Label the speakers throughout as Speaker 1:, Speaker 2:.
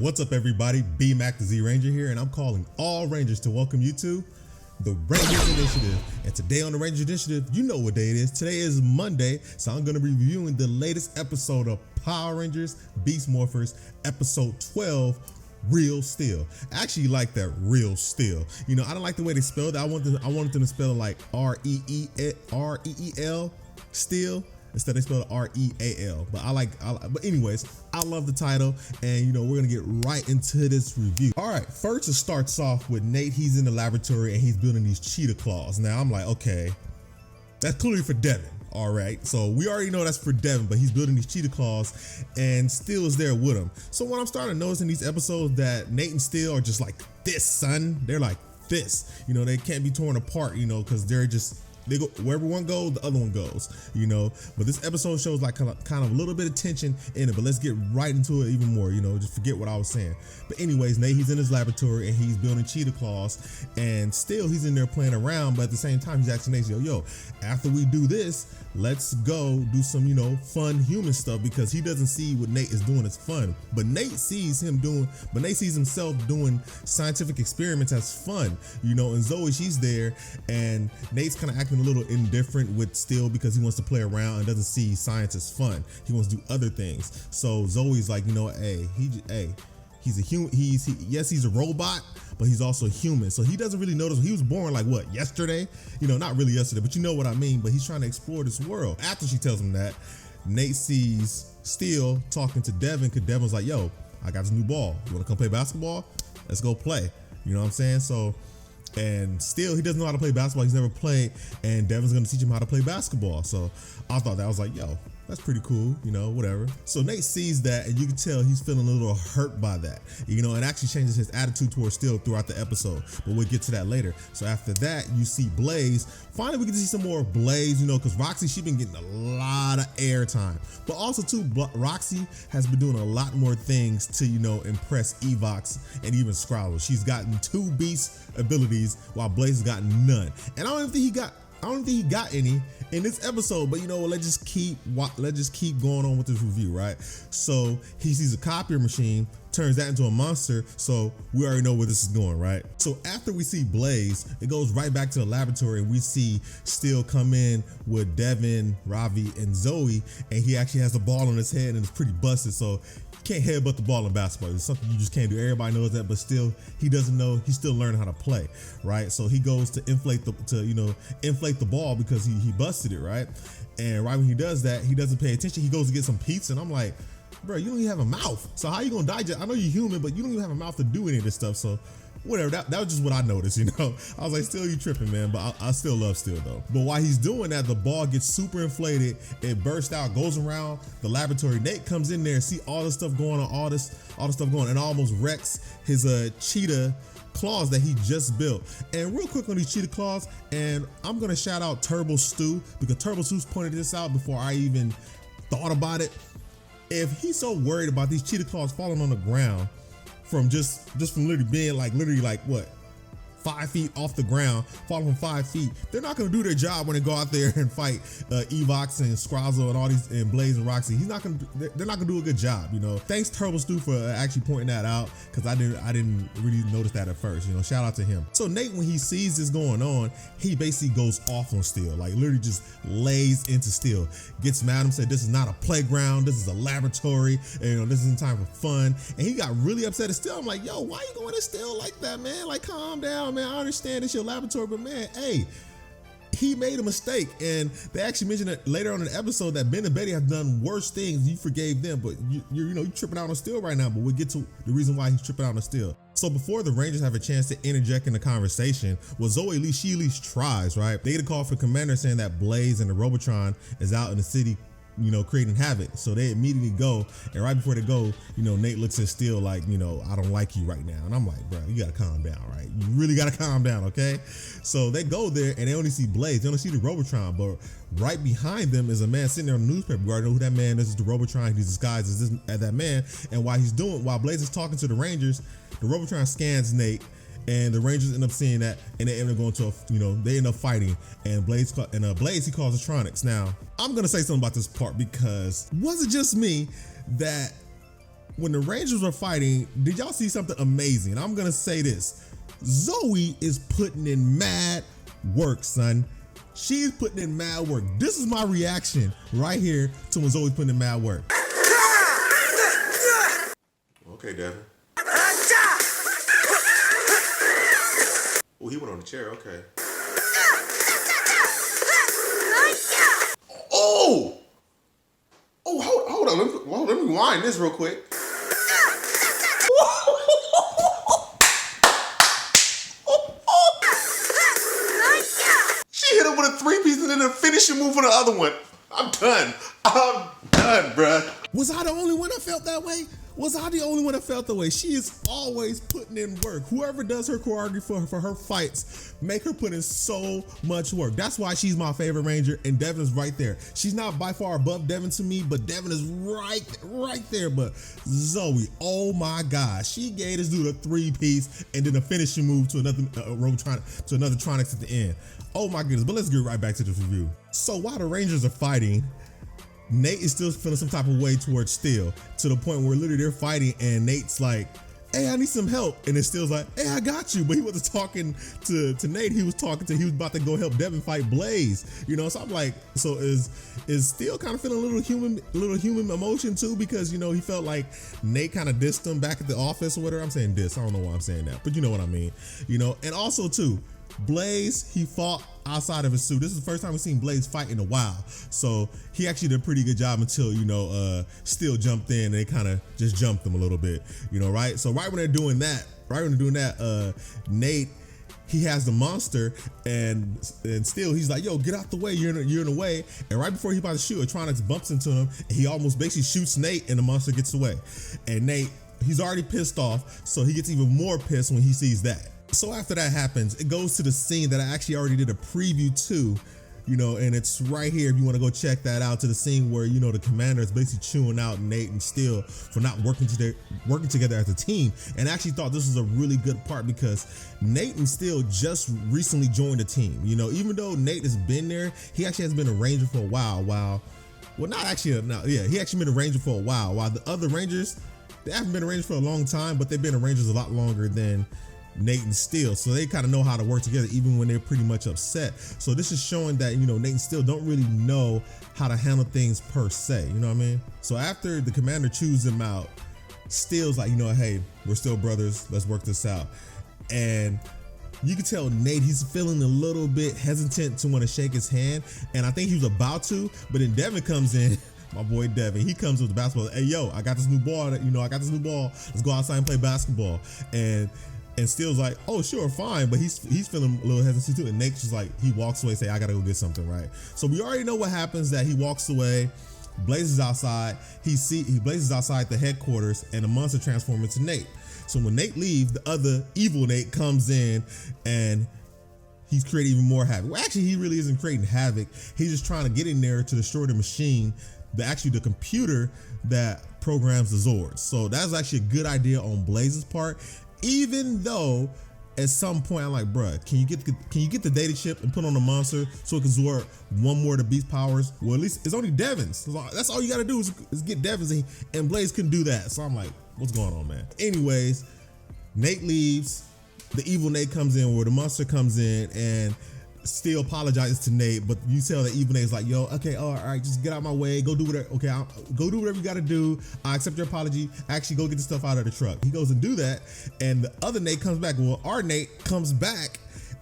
Speaker 1: What's up, everybody? B-Mac the Z-Ranger here, and I'm calling all Rangers to welcome you to the Rangers Initiative. And today on the Rangers Initiative, you know what day it is. Today is Monday, so I'm going to be reviewing the latest episode of Power Rangers Beast Morphers, episode 12, Real Steel. I actually like that, Real Steel. You know, I don't like the way they spelled it. I wanted them to spell it like R-E-E-L, Steel. Instead they spelled R-E-A-L, but but anyways, I love the title, and you know, we're gonna get right into this review. All right, first it starts off with Nate. He's in the laboratory and he's building these cheetah claws. Now I'm like, okay, that's clearly for Devin. All right, so we already know that's for Devin, but he's building these cheetah claws and Steel is there with him. So when I'm starting to notice in these episodes that Nate and Steel are just like this, son. They're like this, you know, they can't be torn apart, you know, because they go wherever one goes, the other one goes, you know. But this episode shows like kind of a little bit of tension in it. But let's get right into it even more, you know. Just forget what I was saying. But anyways, Nate, he's in his laboratory and he's building cheetah claws, and Still he's in there playing around. But at the same time, he's asking Nate, yo, after we do this, let's go do some, you know, fun human stuff, because he doesn't see what Nate is doing as fun. But Nate sees himself doing scientific experiments as fun, you know. And Zoe, she's there, and Nate's kind of acting a little indifferent with Steel because he wants to play around and doesn't see science as fun. He wants to do other things. So Zoe's like, you know, he's a human. Yes, he's a robot, but he's also human. So he doesn't really notice. He was born like what, yesterday? You know, not really yesterday, but you know what I mean. But he's trying to explore this world. After she tells him that, Nate sees Steel talking to Devin, because Devin's like, yo, I got this new ball. You want to come play basketball? Let's go play. You know what I'm saying? So, and Steel, he doesn't know how to play basketball. He's never played, and Devin's gonna teach him how to play basketball. So I thought that was like, yo, that's pretty cool, you know, whatever. So Nate sees that, and you can tell he's feeling a little hurt by that, you know, and actually changes his attitude towards Steel throughout the episode, but we'll get to that later. So after that, you see Blaze. Finally, we get to see some more of Blaze, you know, because Roxy, she's been getting a lot of airtime, but also too, Roxy has been doing a lot more things to, you know, impress Evox and even Scrabble. She's gotten 2 beast abilities while Blaze has gotten none, and I don't think he got any in this episode. But you know what, let's just keep going on with this review, right? So he sees a copier machine, turns that into a monster, so we already know where this is going, right? So after we see Blaze, it goes right back to the laboratory, and we see Steel come in with Devin, Ravi, and Zoe, and he actually has the ball on his head and it's pretty busted, so can't headbutt the ball in basketball. It's something you just can't do. Everybody knows that, but still, he doesn't know. He's still learning how to play, right? So he goes to inflate the ball because he busted it, right? And right when he does that, he doesn't pay attention. He goes to get some pizza, and I'm like, bro, you don't even have a mouth. So how you gonna digest? I know you're human, but you don't even have a mouth to do any of this stuff. So whatever, that was just what I noticed, you know. I was like, Still, you tripping, man, but I still love Steel though. But while he's doing that, the ball gets super inflated, it bursts out, goes around the laboratory. Nate comes in there and see all this stuff going on, all this stuff going, and almost wrecks his cheetah claws that he just built. And real quick on these cheetah claws, and I'm gonna shout out Turbo Stew, because Turbo Stew's pointed this out before I even thought about it. If he's so worried about these cheetah claws falling on the ground from just from literally being like what, 5 feet off the ground, falling from 5 feet, they're not gonna do their job when they go out there and fight Evox and Scrazzo and all these, and Blaze and Roxy. They're not gonna do a good job, you know. Thanks Turbo Stew for actually pointing that out, because I didn't really notice that at first, you know. Shout out to him. So Nate, when he sees this going on, he basically goes off on Steel, like literally just lays into Steel, gets mad at him, said this is not a playground, this is a laboratory, and you know, this isn't time for fun. And he got really upset at Steel. I'm like, yo, why you going to Steel like that, man? Like, calm down, man. I understand it's your laboratory, but man, hey, he made a mistake. And they actually mentioned it later on in the episode that Ben and Betty have done worse things. You forgave them, but you're tripping out on Steel right now. But we'll get to the reason why he's tripping out on Steel. So before the Rangers have a chance to interject in the conversation, well, Zoe at least tries, right? They get a call from the commander saying that Blaze and the Robotron is out in the city, you know, creating havoc. So they immediately go, and right before they go, you know, Nate looks at Steel like, you know, I don't like you right now. And I'm like, bro, you gotta calm down, right? You really gotta calm down, okay? So they go there and they only see Blaze, they only see the Robotron, but right behind them is a man sitting there on the newspaper. We already know who that man is. It's the Robotron. He's disguised as that man. And while Blaze is talking to the Rangers, the Robotron scans Nate, and the Rangers end up seeing that, and they end up going to they end up fighting, and Blaze he calls Atronics. Now I'm gonna say something about this part, because was it just me that when the Rangers were fighting, did y'all see something amazing? I'm gonna say this. Zoe is putting in mad work, son. She's putting in mad work. This is my reaction right here to when Zoe's putting in mad work. Okay, Devin. Oh, he went on the chair, okay. Oh! Oh, hold on. Let me rewind this real quick. She hit him with a 3-piece and then a finishing move on the other one. I'm done, bruh. Was I the only one that felt that way? Was I the only one that felt that way? She is always putting in work. Whoever does her choreography for her fights, make her put in so much work. That's why she's my favorite Ranger, and Devin is right there. She's not by far above Devin to me, but Devin is right there. But Zoe, oh my gosh, she gave this dude a 3-piece and then a finishing move to another Tronics at the end. Oh my goodness, but let's get right back to this review. So while the Rangers are fighting, Nate is still feeling some type of way towards Steel, to the point where literally they're fighting and Nate's like, hey, I need some help. And then Steel's like, hey, I got you. But he wasn't talking to Nate. He was about to go help Devin fight Blaze. You know, so I'm like, so is Steel kind of feeling a little human emotion too? Because, you know, he felt like Nate kind of dissed him back at the office or whatever. I'm saying diss. I don't know why I'm saying that, but you know what I mean. You know, and also too, Blaze, he fought outside of his suit. This is the first time we've seen Blaze fight in a while. So he actually did a pretty good job until, you know, Steel jumped in and they kind of just jumped him a little bit, you know, right? So right when they're doing that, Nate, he has the monster and Steel, he's like, yo, get out the way, you're in the way. And right before he's about to shoot, Atronix bumps into him and he almost basically shoots Nate and the monster gets away. And Nate, he's already pissed off, so he gets even more pissed when he sees that. So after that happens, it goes to the scene that I actually already did a preview to, you know, and it's right here if you want to go check that out, to the scene where, you know, the commander is basically chewing out Nate and Steel for not working together as a team. And I actually thought this was a really good part because Nate and Steel just recently joined the team. You know, even though Nate has been there, he actually has been a Ranger for a while. He actually been a Ranger for a while. While the other Rangers, they haven't been a Ranger for a long time, but they've been a Rangers a lot longer than Nate and Steel, so they kind of know how to work together even when they're pretty much upset. So this is showing that, you know, Nate and Steel don't really know how to handle things per se, you know what I mean? So after the commander chews them out, Steel's like, you know, hey, we're still brothers, let's work this out. And you can tell Nate, he's feeling a little bit hesitant to want to shake his hand, and I think he was about to, but then Devin comes in. My boy Devin, he comes with the basketball. Hey, yo, I got this new ball. Let's go outside and play basketball. And Steel's like, oh, sure, fine. But he's feeling a little hesitant too. And Nate's just like, he walks away, say, I gotta go get something, right? So we already know what happens, that he walks away, Blaze is outside, he blazes outside the headquarters, and the monster transforms into Nate. So when Nate leaves, the other evil Nate comes in and he's creating even more havoc. Well, actually, he really isn't creating havoc. He's just trying to get in there to destroy the machine, the computer that programs the Zords. So that's actually a good idea on Blaze's part. Even though at some point I'm like, bruh, can you get the data chip and put on the monster so it can Zord one more of the beast powers? Well, at least it's only Devin's. So that's all you gotta do is get Devin's, and Blaze couldn't do that. So I'm like, what's going on, man? Anyways, Nate leaves, the evil Nate comes in, where the monster comes in, and Steel apologizes to Nate, but you tell that evil Nate's like, yo, okay, all right, just get out of my way, go do whatever, go do whatever you gotta do, I accept your apology, actually go get the stuff out of the truck. He goes and do that, and the other Nate comes back. Well, our Nate comes back,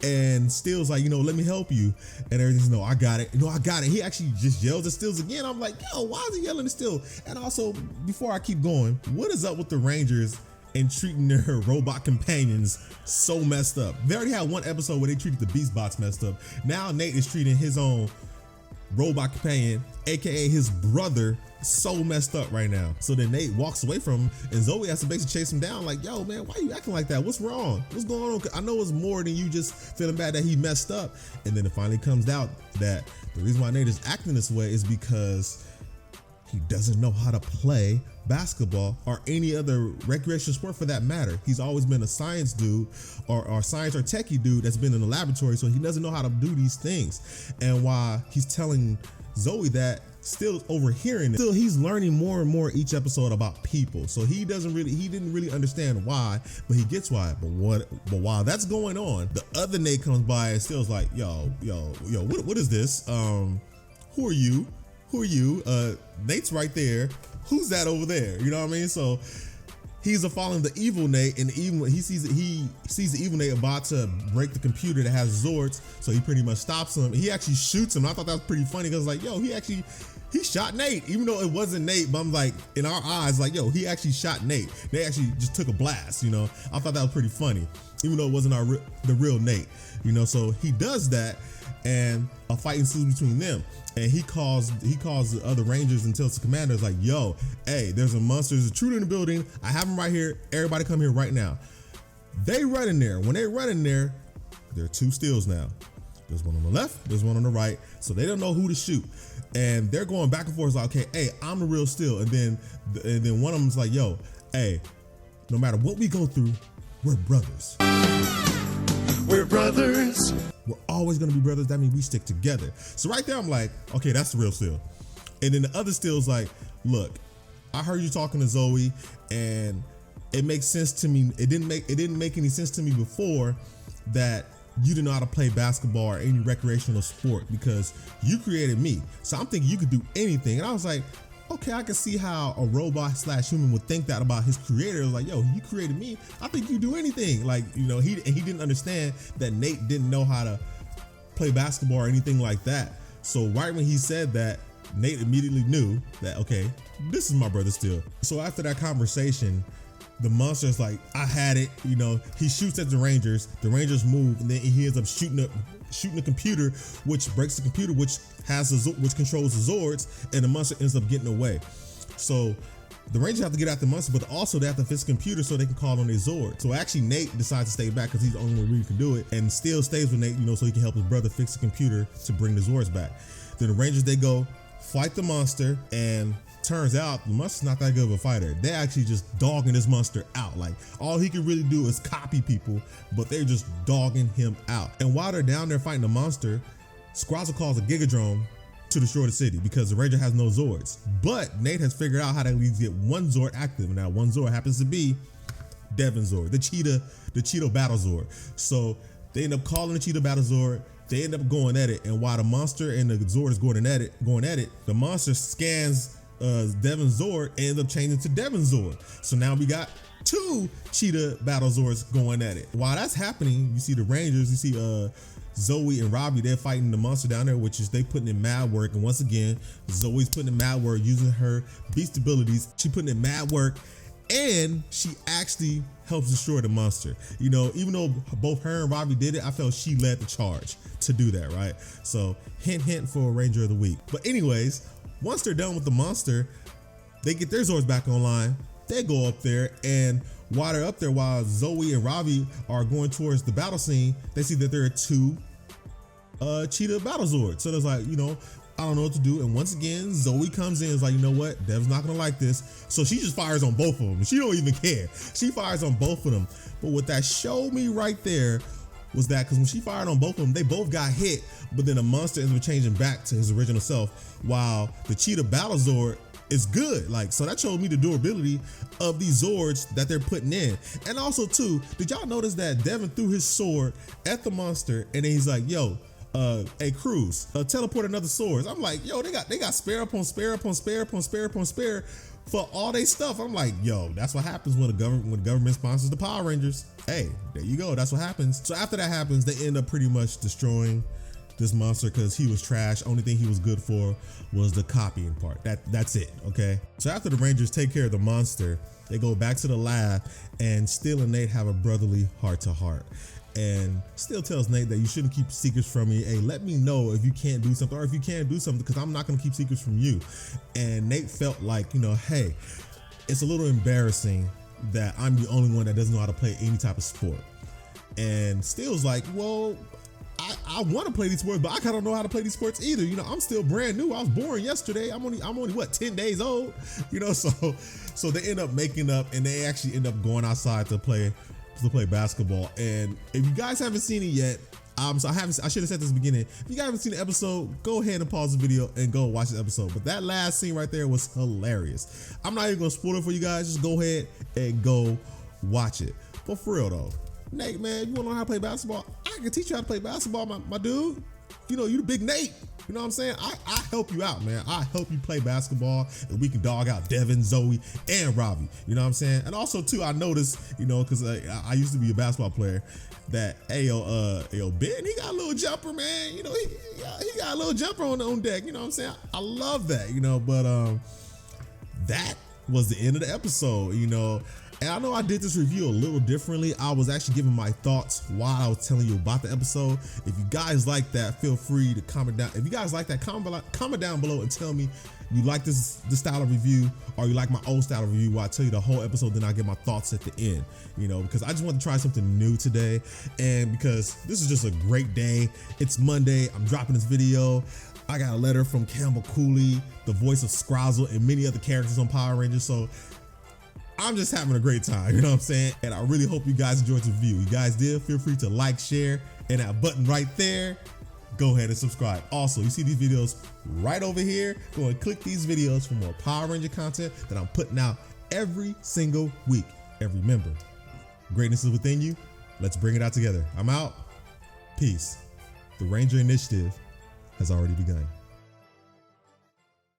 Speaker 1: and Steel's like, you know, let me help you, and everything's, no, I got it. He actually just yells at Steel's again. I'm like, yo, why is he yelling at Steel? And also, before I keep going, what is up with the Rangers and treating their robot companions so messed up? They already had one episode where they treated the Beast Bots messed up. Now Nate is treating his own robot companion, aka his brother, so messed up right now. So then Nate walks away from him, and Zoe has to basically chase him down like, yo, man, why are you acting like that? What's wrong? What's going on? I know it's more than you just feeling bad that he messed up. And then it finally comes out that the reason why Nate is acting this way is because he doesn't know how to play basketball or any other recreational sport for that matter. He's always been a science dude or science or techie dude that's been in the laboratory, so he doesn't know how to do these things. And while he's telling Zoe that still overhearing it. Still, he's learning more and more each episode about people. So he didn't really understand why, but he gets why. But while that's going on, the other Nate comes by and still's like, yo, what is this? Who are you? Nate's right there. Who's that over there? You know what I mean? So he's following the evil Nate, and he sees the evil Nate about to break the computer that has Zords. So he pretty much stops him. He actually shoots him. I thought that was pretty funny because like, yo, he shot Nate, even though it wasn't Nate. But I'm like, in our eyes, like, yo, he actually shot Nate. They actually just took a blast. You know, I thought that was pretty funny, even though it wasn't the real Nate. You know, so he does that, and a fight ensues between them. And he calls the other Rangers and tells the commanders like, yo, hey, there's a monster, there's a intruder in the building. I have him right here. Everybody come here right now. They run in there. When they run in there, there are two steals now. There's one on the left, there's one on the right. So they don't know who to shoot. And they're going back and forth like, okay, hey, I'm the real steal. And then one of them's like, yo, hey, no matter what we go through, we're brothers. We're brothers. We're always gonna be brothers. That means we stick together. So right there, I'm like, okay, that's the real steal. And then the other steal's like, look, I heard you talking to Zoe, and it makes sense to me. It didn't make any sense to me before that you didn't know how to play basketball or any recreational sport because you created me. So I'm thinking you could do anything. And I was like, okay, I can see how a robot/human would think that about his creator. It was like, yo, you created me. I think you do anything. Like, you know, he didn't understand that Nate didn't know how to play basketball or anything like that. So right when he said that, Nate immediately knew that, okay, this is my brother still. So after that conversation, the monster's like, I had it. You know, he shoots at the Rangers move, and then he ends up shooting the computer, which breaks the computer, which controls the Zords, and the monster ends up getting away. So the Rangers have to get out the monster, but also they have to fix the computer so they can call on their Zord. So actually Nate decides to stay back because he's the only one who can do it, and still stays with Nate, you know, so he can help his brother fix the computer to bring the Zords back. Then the Rangers, they go fight the monster, and turns out the monster's not that good of a fighter. They're actually just dogging this monster out. Like, all he can really do is copy people, but they're just dogging him out. And while they're down there fighting the monster, Squazzle calls a Gigadrome to destroy the city because the Ranger has no Zords. But Nate has figured out how to at least get one Zord active, and that one Zord happens to be Devin's Zord, the Cheeto Battle Zord. So they end up calling the Cheeto Battle Zord. They end up going at it, and while the monster and the Zord is going at it, the monster scans Devin's Zord and ends up changing to Devin's Zord. So now we got two Cheetah Battle Zords going at it. While that's happening, you see the Rangers, you see Zoe and Robbie, they're fighting the monster down there, which is they putting in mad work. And once again, Zoe's putting in mad work using her beast abilities. She putting in mad work, and she actually helps destroy the monster. You know, even though both her and Robbie did it, I felt she led the charge to do that, right? So hint for Ranger of the Week. But anyways, once they're done with the monster, they get their Zords back online. They go up there, and while they're up there, while Zoe and Robbie are going towards the battle scene, they see that there are two Cheetah Battle Zords. So there's like, you know, I don't know what to do. And once again, Zoe comes in and is like, you know what? Dev's not gonna like this. So she just fires on both of them. She don't even care. She fires on both of them. But what that showed me right there was that because when she fired on both of them, they both got hit, but then the monster ends up changing back to his original self, while the Cheetah Battle Zord is good. Like, so that showed me the durability of these Zords that they're putting in. And also too, did y'all notice that Devin threw his sword at the monster, and then he's like, yo, hey Cruz, teleport another swords. I'm like, yo, they got spare upon spare upon spare upon spare upon spare for all they stuff. I'm like, yo, that's what happens when the government sponsors the Power Rangers. Hey, there you go. That's what happens. So after that happens, they end up pretty much destroying this monster because he was trash. Only thing he was good for was the copying part. That's it. Okay. So after the Rangers take care of the monster, they go back to the lab, and Steel and Nate have a brotherly heart-to-heart. And Steel tells Nate that you shouldn't keep secrets from me. Hey, let me know if you can't do something, or if you can't do something, because I'm not going to keep secrets from you. And Nate felt like, you know, hey, it's a little embarrassing that I'm the only one that doesn't know how to play any type of sport. And Steel's like, well, I want to play these sports, but I kind of don't know how to play these sports either. You know, I'm still brand new. I was born yesterday. I'm only what, 10 days old, you know? So they end up making up, and they actually end up going outside to play basketball. And if you guys haven't seen it yet, So I should have said this at the beginning. If you guys haven't seen the episode, go ahead and pause the video and go watch the episode. But that last scene right there was hilarious. I'm not even gonna spoil it for you guys. Just go ahead and go watch it. But for real though, Nate, man, you wanna know how to play basketball? I can teach you how to play basketball, my dude. You know, you the big Nate. You know what I'm saying? I help you out, man. I help you play basketball, and we can dog out Devin, Zoe, and Robbie. You know what I'm saying? And also too, I noticed, you know, because I used to be a basketball player, that Ben, he got a little jumper, man. You know, he got a little jumper on deck. You know what I'm saying? I love that. You know, but that was the end of the episode. You know. And I know I did this review a little differently. I was actually giving my thoughts while I was telling you about the episode. If you guys like that, feel free to comment down. If you guys like that, comment down below and tell me you like this style of review, or you like my old style of review where I tell you the whole episode, then I get my thoughts at the end. You know, because I just want to try something new today, and because this is just a great day. It's Monday. I'm dropping this video. I got a letter from Campbell Cooley, the voice of Scrozzle, and many other characters on Power Rangers. So I'm just having a great time, you know what I'm saying? And I really hope you guys enjoyed the review. You guys did, feel free to like, share, and that button right there, go ahead and subscribe. Also, you see these videos right over here? Go and click these videos for more Power Ranger content that I'm putting out every single week. And remember, greatness is within you. Let's bring it out together. I'm out. Peace. The Ranger Initiative has already begun.